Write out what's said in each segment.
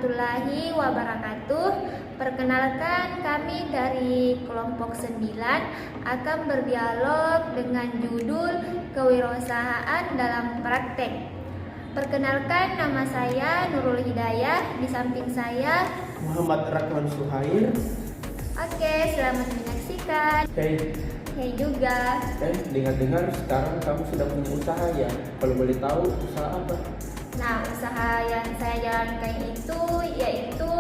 warahmatullahi wabarakatuh. Perkenalkan, kami dari kelompok 9 akan berdialog dengan judul Kewirausahaan dalam Praktek. Perkenalkan, nama saya Nurul Hidayah, di samping saya Muhammad Rakman Suhair. Oke, selamat menyaksikan. Oke juga. Dengar-dengar sekarang kamu sudah punya usaha ya? Kalau boleh tahu, usaha apa? Nah, usaha yang saya jalankan itu yaitu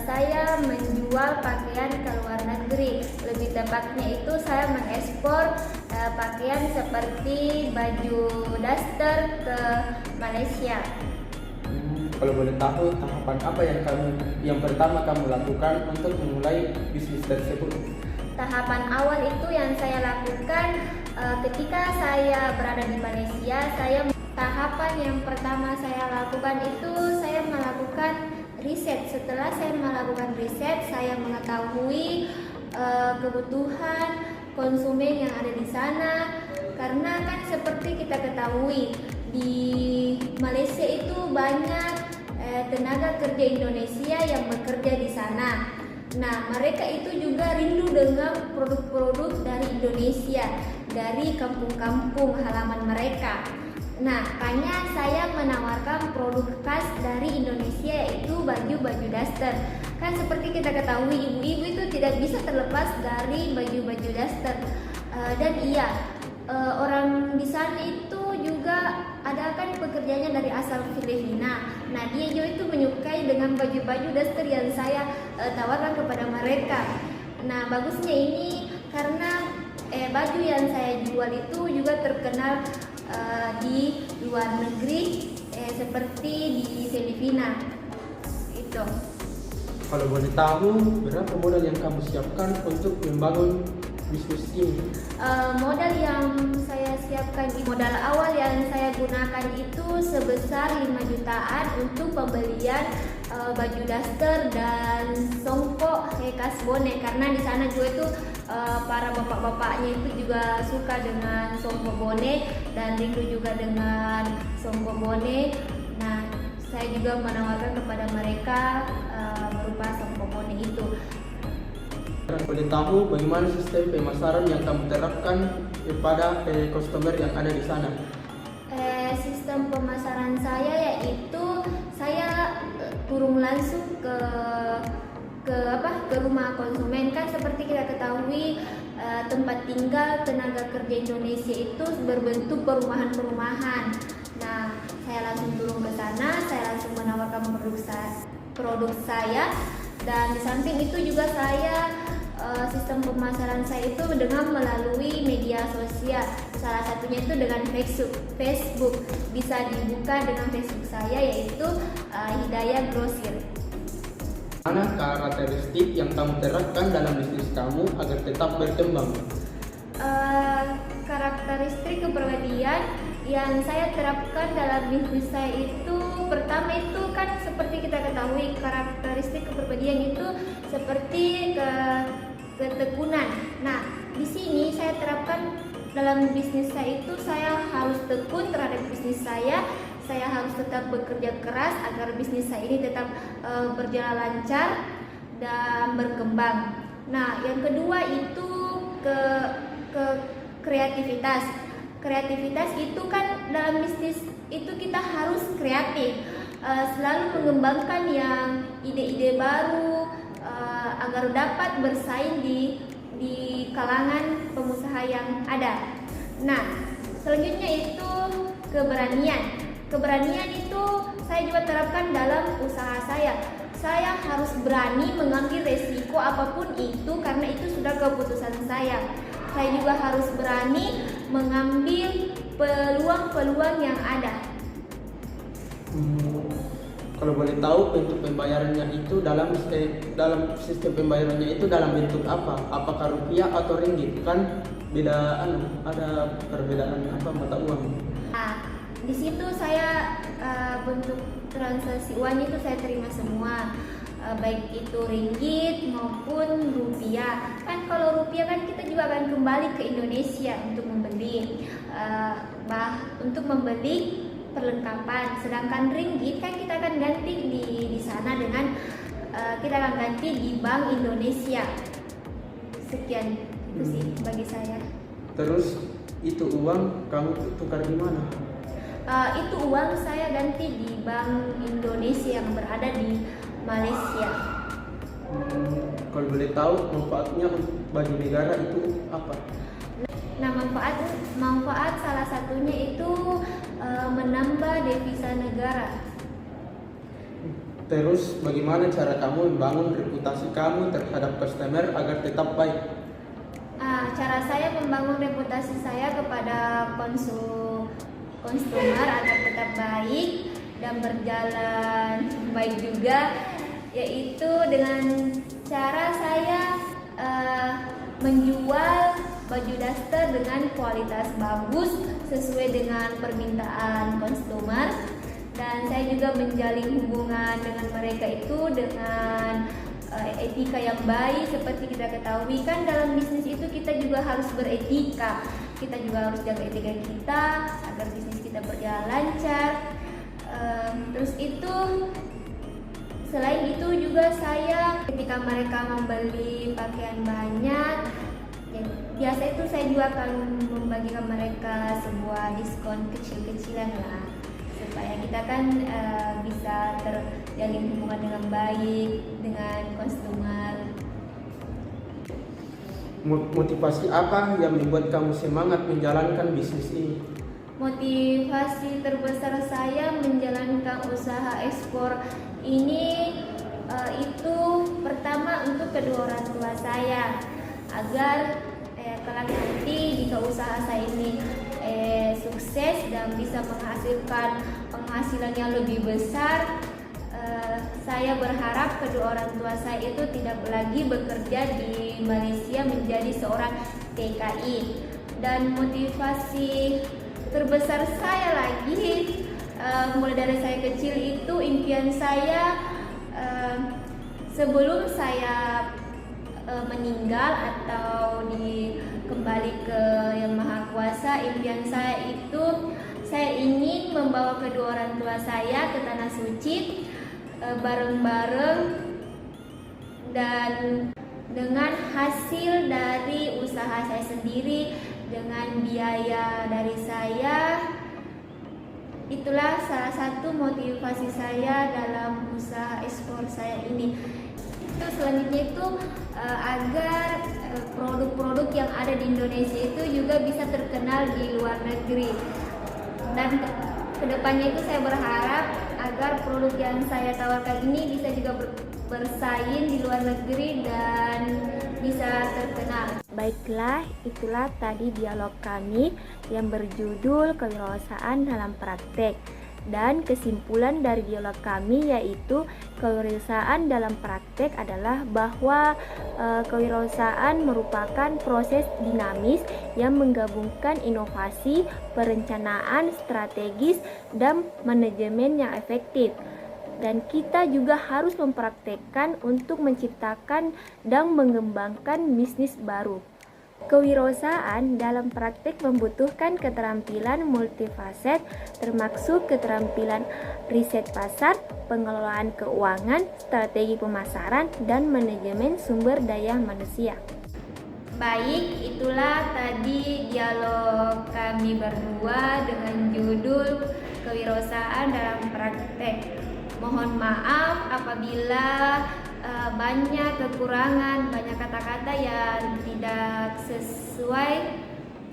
saya menjual pakaian ke luar negeri. Lebih tepatnya itu saya mengekspor pakaian seperti baju daster ke Malaysia. Kalau boleh tahu, tahapan apa yang pertama kamu lakukan untuk memulai bisnis tersebut? Tahapan awal itu yang saya lakukan ketika saya berada di Malaysia. Tahapan yang pertama saya lakukan itu saya melakukan riset. Setelah saya melakukan riset, saya mengetahui kebutuhan konsumen yang ada di sana. Karena kan seperti kita ketahui, di Malaysia itu banyak tenaga kerja Indonesia yang bekerja di sana. Nah, mereka itu juga rindu dengan produk-produk dari Indonesia, dari kampung-kampung halaman mereka. Nah, makanya saya menawarkan produk khas dari Indonesia, yaitu baju-baju daster. Kan seperti kita ketahui, ibu-ibu itu tidak bisa terlepas dari baju-baju daster. Dan iya, orang di sana itu juga ada kan pekerjaannya dari asal Filipina. Nah, dia juga itu menyukai dengan baju-baju daster yang saya tawarkan kepada mereka. Nah, bagusnya ini karena baju yang saya jual itu juga terkenal di luar negeri, seperti di Filipina. Itu. Kalau boleh tahu, berapa modal yang kamu siapkan untuk membangun bisnis ini? Modal yang saya siapkan, modal awal yang saya gunakan itu sebesar 5 jutaan untuk pembelian baju daster dan songkok khas Bone, karena di sana juga itu para bapak-bapaknya itu juga suka dengan songkok Bone dan rindu juga dengan songkok Bone. Nah, saya juga menawarkan kepada mereka berupa songkok Bone itu. Boleh tahu bagaimana sistem pemasaran yang kamu terapkan kepada customer yang ada di sana? Sistem pemasaran saya yaitu saya turun langsung ke rumah konsumen. Kan seperti kita ketahui, tempat tinggal tenaga kerja Indonesia itu berbentuk perumahan-perumahan. Nah, saya langsung turun ke sana, saya langsung menawarkan produk saya, dan di samping itu juga saya sistem pemasaran saya itu dengan melalui media sosial. Salah satunya itu dengan Facebook. Bisa dibuka dengan Facebook saya, yaitu Hidayah Grosir. Mana karakteristik yang kamu terapkan dalam bisnis kamu agar tetap berkembang? Karakteristik kepribadian yang saya terapkan dalam bisnis saya itu, pertama itu kan seperti kita ketahui, karakteristik kepribadian itu seperti ketekunan. Nah, di sini saya terapkan dalam bisnis saya itu, saya harus tekun terhadap bisnis saya. Saya harus tetap bekerja keras agar bisnis saya ini tetap berjalan lancar dan berkembang. Nah, yang kedua itu ke kreativitas. Kreativitas itu kan dalam bisnis itu kita harus kreatif, selalu mengembangkan yang ide-ide baru agar dapat bersaing di kalangan pengusaha yang ada. Nah, selanjutnya itu keberanian. Keberanian itu saya juga terapkan dalam usaha saya. Saya harus berani mengambil resiko apapun itu, karena itu sudah keputusan saya. Saya juga harus berani mengambil peluang-peluang yang ada. Kalau boleh tahu, bentuk pembayarannya itu dalam sistem pembayarannya itu dalam bentuk apa? Apakah rupiah atau ringgit? Kan beda, ada perbedaan apa mata uang? Nah, di situ saya bentuk transaksi uang itu saya terima semua, baik itu ringgit maupun rupiah. Kan kalau rupiah kan kita juga akan kembali ke Indonesia untuk membeli perlengkapan. Sedangkan ringgit kan kita akan ganti di sana sama dengan kita akan ganti di Bank Indonesia. Sekian itu sih bagi saya. Terus itu uang kamu tukar di mana? Itu uang saya ganti di Bank Indonesia yang berada di Malaysia. Kalau boleh tahu manfaatnya bagi negara itu apa? Nah, manfaat salah satunya itu menambah devisa negara. Terus bagaimana cara kamu membangun reputasi kamu terhadap customer agar tetap baik? Cara saya membangun reputasi saya kepada konsumer agar tetap baik dan berjalan baik juga, yaitu dengan cara saya menjual baju daster dengan kualitas bagus sesuai dengan permintaan konsumer, dan saya juga menjalin hubungan dengan mereka itu dengan etika yang baik. Seperti kita ketahui kan dalam bisnis itu kita juga harus beretika, kita juga harus jaga etika kita agar bisnis kita berjalan lancar. Terus itu selain itu juga saya ketika mereka membeli pakaian banyak, biasa itu saya juga akan membagikan mereka sebuah diskon kecil-kecilan lah, supaya kita kan bisa terjalin hubungan dengan baik dengan konsumer. Motivasi apa yang membuat kamu semangat menjalankan bisnis ini? Motivasi terbesar saya menjalankan usaha ekspor ini itu pertama untuk kedua orang tua saya, agar kelak nanti jika usaha saya ini sukses dan bisa menghasilkan penghasilan yang lebih besar, saya berharap kedua orang tua saya itu tidak lagi bekerja di Malaysia menjadi seorang TKI. Dan motivasi terbesar saya lagi mulai dari saya kecil itu impian saya sebelum saya meninggal atau kembali ke Yang Maha Kuasa, impian saya itu saya ingin membawa kedua orang tua saya ke Tanah Suci bareng-bareng, dan dengan hasil dari usaha saya sendiri, dengan biaya dari saya, itulah salah satu motivasi saya dalam usaha ekspor saya ini. Itu selanjutnya itu agar produk-produk yang ada di Indonesia itu juga bisa terkenal di luar negeri, dan kedepannya itu saya berharap agar produk yang saya tawarkan ini bisa juga bersaing di luar negeri dan bisa terkenal. Baiklah, itulah tadi dialog kami yang berjudul kewirausahaan dalam praktek. Dan kesimpulan dari dialog kami yaitu kewirausahaan dalam praktek adalah bahwa kewirausahaan merupakan proses dinamis yang menggabungkan inovasi, perencanaan strategis, dan manajemen yang efektif. Dan kita juga harus mempraktekkan untuk menciptakan dan mengembangkan bisnis baru. Kewirausahaan dalam praktik membutuhkan keterampilan multifaset, termasuk keterampilan riset pasar, pengelolaan keuangan, strategi pemasaran, dan manajemen sumber daya manusia. Baik, itulah tadi dialog kami berdua dengan judul kewirausahaan dalam praktek. Mohon maaf apabila banyak kekurangan, banyak kata-kata yang tidak sesuai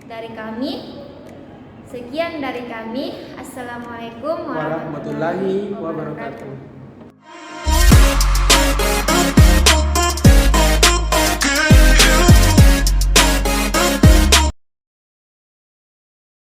dari kami. Sekian dari kami. Assalamualaikum warahmatullahi wabarakatuh.